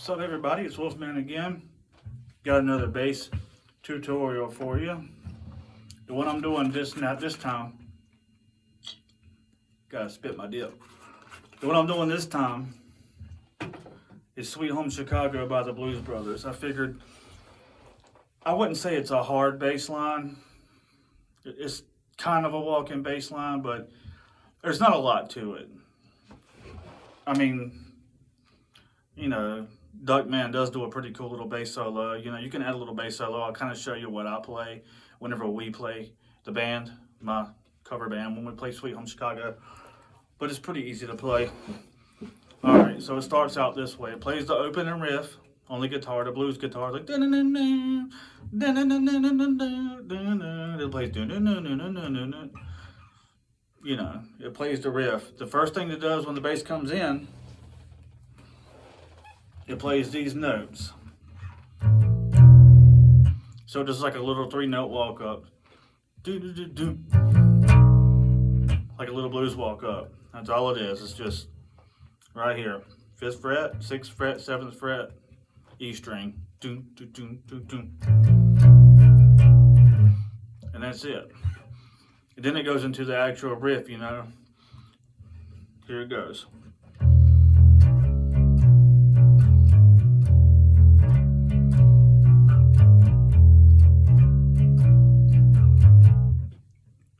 What's up, everybody? It's Wolfman again. Got another bass tutorial for you. The one I'm doing this time, gotta spit my dip. The one I'm doing this time is Sweet Home Chicago by the Blues Brothers. I figured, I wouldn't say it's a hard bass line. It's kind of a walk-in bass line, but there's not a lot to it. I mean, you know, Duckman does do a pretty cool little bass solo. You know, you can add a little bass solo. I'll kind of show you what I play whenever we play the band, my cover band, when we play Sweet Home Chicago. But it's pretty easy to play. All right, so it starts out this way. It plays the opening riff on the guitar, the blues guitar, like it plays, you know, it plays the riff. The first thing it does when the bass comes in, it plays these notes. So just like a little 3-note walk up. Like a little blues walk up. That's all it is. It's just right here. 5th fret, 6th fret, 7th fret, E string. And that's it. And then it goes into the actual riff, you know. Here it goes.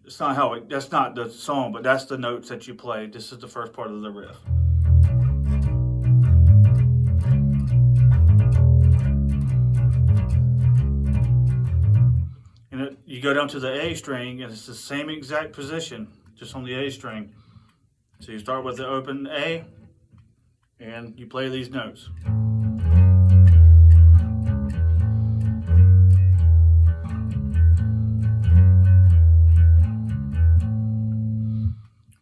It's not how it, that's not the song, but that's the notes that you play. This is the first part of the riff. And you go down to the A string, and it's the same exact position, just on the A string. So you start with the open A, and you play these notes.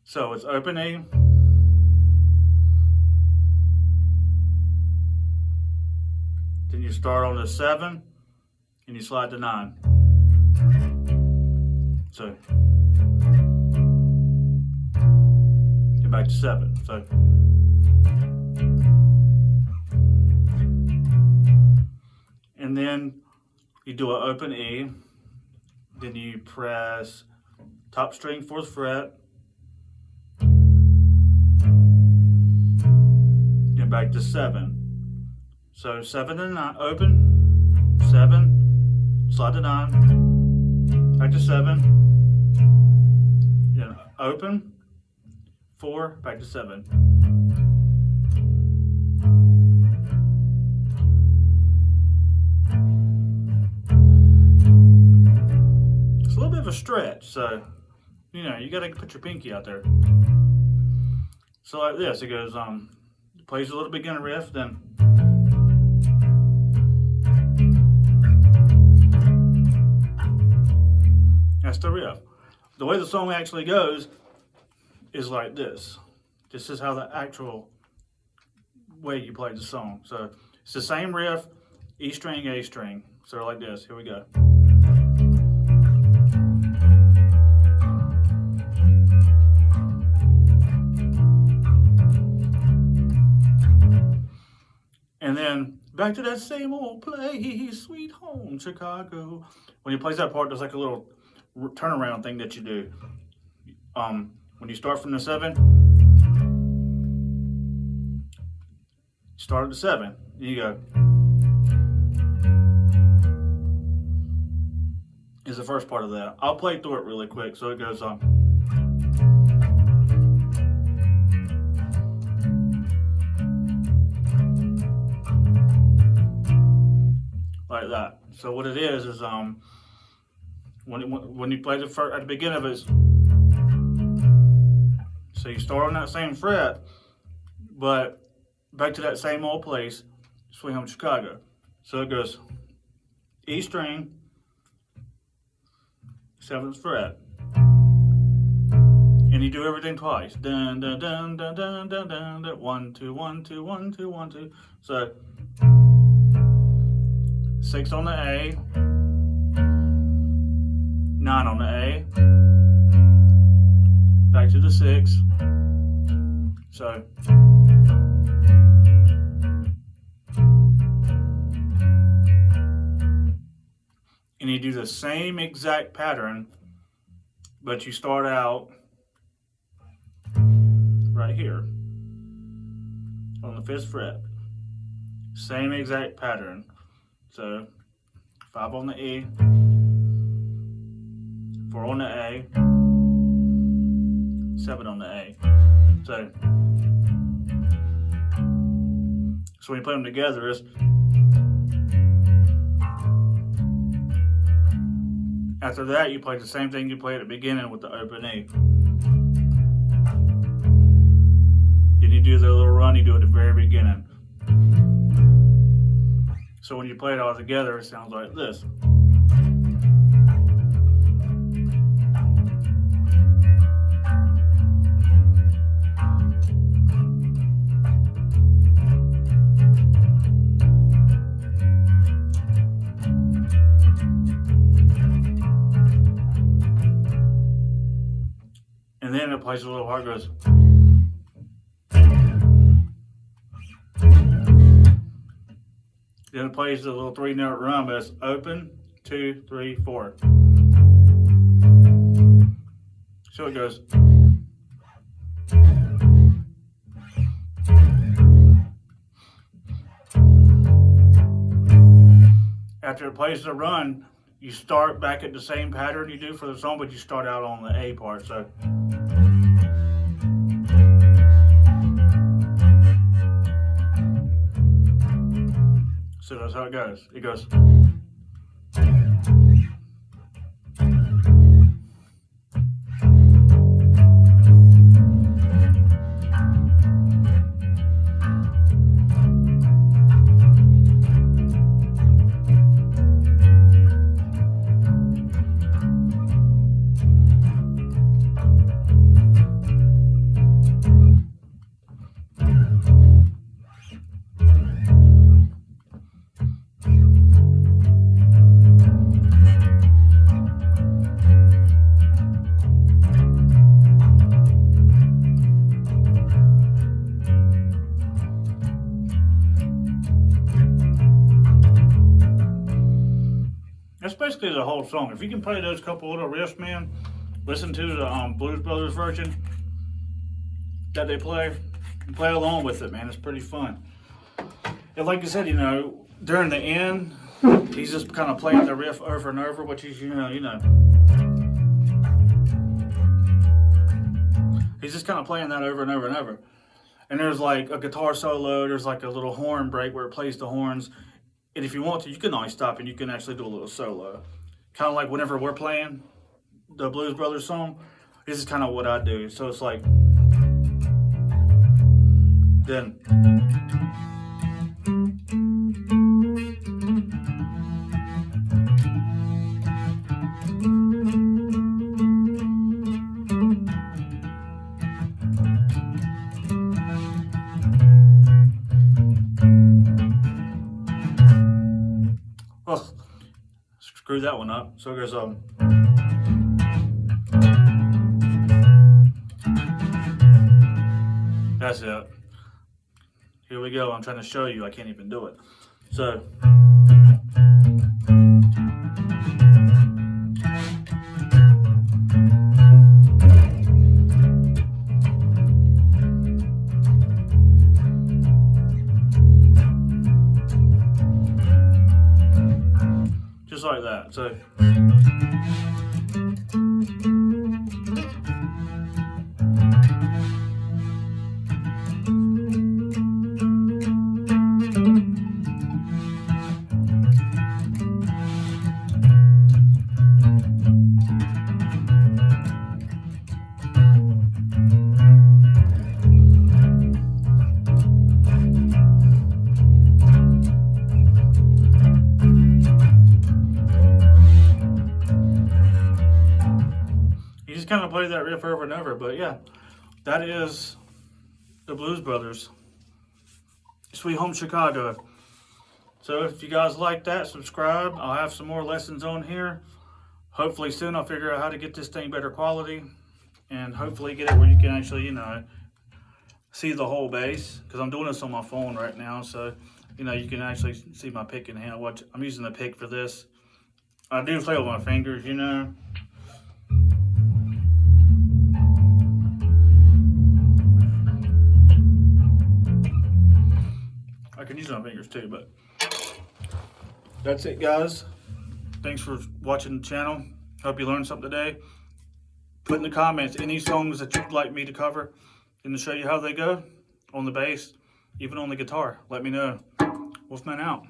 So it's open A, then you start on the 7, and you slide to 9. So get back to 7. So and then you do an open E, then you press top string 4th fret. Back to 7. So 7 and 9, open, 7, slide to 9, back to 7, then open, 4, back to 7. It's a little bit of a stretch, so, you know, you gotta put your pinky out there. So like this, it goes, plays a little beginner riff, then that's the riff. The way the song actually goes is like this. This is how the actual way you play the song. So it's the same riff, E string, A string. So like this, here we go. And then back to that same old place, Sweet Home Chicago. When he plays that part, there's like a little turnaround thing that you do. When you start from the 7, start at the 7. You go. Is the first part of that. I'll play through it really quick. So it goes like that. So what it is when you play the first, at the beginning of it, so you start on that same fret, but back to that same old place, Sweet Home Chicago. So it goes E string, 7th fret, and you do everything twice. Dun dun dun dun dun dun dun dun. 1 2 1 2 1 2 1 2. So 6 on the A, 9 on the A, back to the 6. So you do the same exact pattern, but you start out right here on the 5th fret. Same exact pattern. So 5 on the E, 4 on the A, 7 on the A. So when you put them together, it's after that you play the same thing you play at the beginning with the open E. Then you do the little run you do at the very beginning. So when you play it all together, it sounds like this. And then it plays a little hard, goes. Then it plays the little 3-note run, but it's open, 2, 3, 4. So it goes. After it plays the run, you start back at the same pattern you do for the song, but you start out on the A part. So that's how it goes. It goes. That's basically the whole song. If you can play those couple little riffs, man, listen to the Blues Brothers version that they play, and play along with it, man. It's pretty fun. And like I said, you know, during the end, he's just kind of playing the riff over and over, which is, you know. He's just kind of playing that over and over and over. And there's like a guitar solo, there's like a little horn break where it plays the horns. And if you want to, you can always stop and you can actually do a little solo. Kind of like whenever we're playing the Blues Brothers song, this is kind of what I do. So it's like, then. Oh, screw that one up. So it goes, that's it. Here we go. I'm trying to show you. I can't even do it. So. Just like that. So. Kind of play that riff over and over, but yeah, that is the Blues Brothers, Sweet Home Chicago. So if you guys like that, subscribe. I'll have some more lessons on here. Hopefully soon I'll figure out how to get this thing better quality and hopefully get it where you can actually, you know, see the whole bass, because I'm doing this on my phone right now, so you know you can actually see my pick in hand. I'm using the pick for this, I do play with my fingers, you know. I can use my fingers too, but that's it, guys. Thanks for watching the channel. Hope you learned something today. Put in the comments any songs that you'd like me to cover and to show you how they go on the bass, even on the guitar. Let me know. Wolfman out.